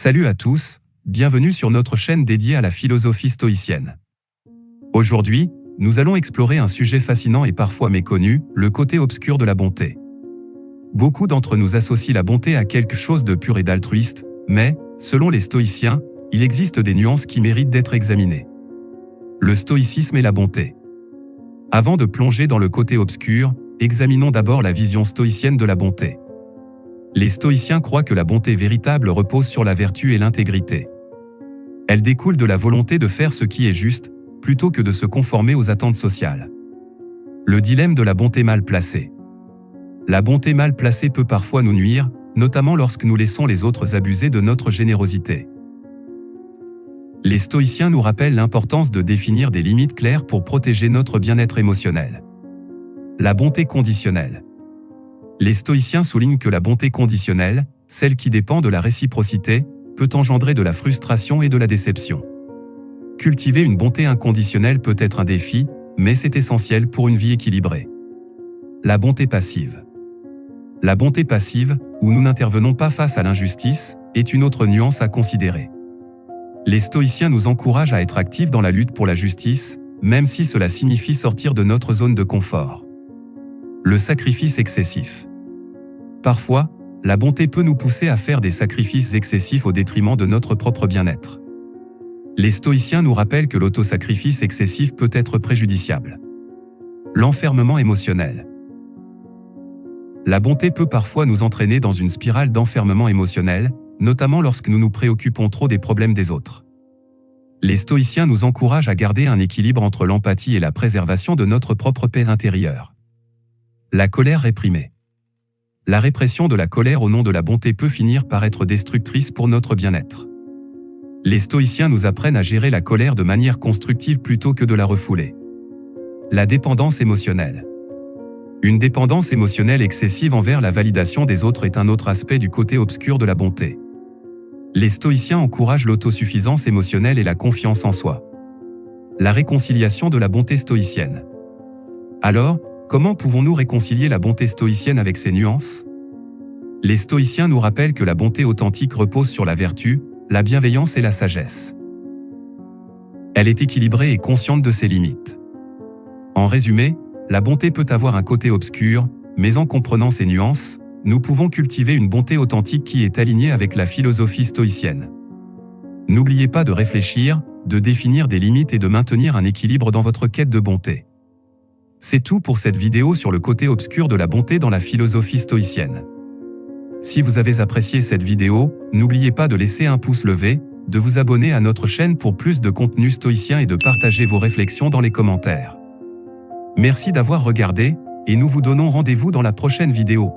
Salut à tous, bienvenue sur notre chaîne dédiée à la philosophie stoïcienne. Aujourd'hui, nous allons explorer un sujet fascinant et parfois méconnu, le côté obscur de la bonté. Beaucoup d'entre nous associent la bonté à quelque chose de pur et d'altruiste, mais, selon les stoïciens, il existe des nuances qui méritent d'être examinées. Le stoïcisme et la bonté. Avant de plonger dans le côté obscur, examinons d'abord la vision stoïcienne de la bonté. Les stoïciens croient que la bonté véritable repose sur la vertu et l'intégrité. Elle découle de la volonté de faire ce qui est juste, plutôt que de se conformer aux attentes sociales. Le dilemme de la bonté mal placée. La bonté mal placée peut parfois nous nuire, notamment lorsque nous laissons les autres abuser de notre générosité. Les stoïciens nous rappellent l'importance de définir des limites claires pour protéger notre bien-être émotionnel. La bonté conditionnelle. Les stoïciens soulignent que la bonté conditionnelle, celle qui dépend de la réciprocité, peut engendrer de la frustration et de la déception. Cultiver une bonté inconditionnelle peut être un défi, mais c'est essentiel pour une vie équilibrée. La bonté passive. La bonté passive, où nous n'intervenons pas face à l'injustice, est une autre nuance à considérer. Les stoïciens nous encouragent à être actifs dans la lutte pour la justice, même si cela signifie sortir de notre zone de confort. Le sacrifice excessif. Parfois, la bonté peut nous pousser à faire des sacrifices excessifs au détriment de notre propre bien-être. Les stoïciens nous rappellent que l'autosacrifice excessif peut être préjudiciable. L'enfermement émotionnel. La bonté peut parfois nous entraîner dans une spirale d'enfermement émotionnel, notamment lorsque nous nous préoccupons trop des problèmes des autres. Les stoïciens nous encouragent à garder un équilibre entre l'empathie et la préservation de notre propre paix intérieure. La colère réprimée. La répression de la colère au nom de la bonté peut finir par être destructrice pour notre bien-être. Les stoïciens nous apprennent à gérer la colère de manière constructive plutôt que de la refouler. La dépendance émotionnelle. Une dépendance émotionnelle excessive envers la validation des autres est un autre aspect du côté obscur de la bonté. Les stoïciens encouragent l'autosuffisance émotionnelle et la confiance en soi. La réconciliation de la bonté stoïcienne. Alors, comment pouvons-nous réconcilier la bonté stoïcienne avec ses nuances? Les stoïciens nous rappellent que la bonté authentique repose sur la vertu, la bienveillance et la sagesse. Elle est équilibrée et consciente de ses limites. En résumé, la bonté peut avoir un côté obscur, mais en comprenant ses nuances, nous pouvons cultiver une bonté authentique qui est alignée avec la philosophie stoïcienne. N'oubliez pas de réfléchir, de définir des limites et de maintenir un équilibre dans votre quête de bonté. C'est tout pour cette vidéo sur le côté obscur de la bonté dans la philosophie stoïcienne. Si vous avez apprécié cette vidéo, n'oubliez pas de laisser un pouce levé, de vous abonner à notre chaîne pour plus de contenu stoïcien et de partager vos réflexions dans les commentaires. Merci d'avoir regardé, et nous vous donnons rendez-vous dans la prochaine vidéo.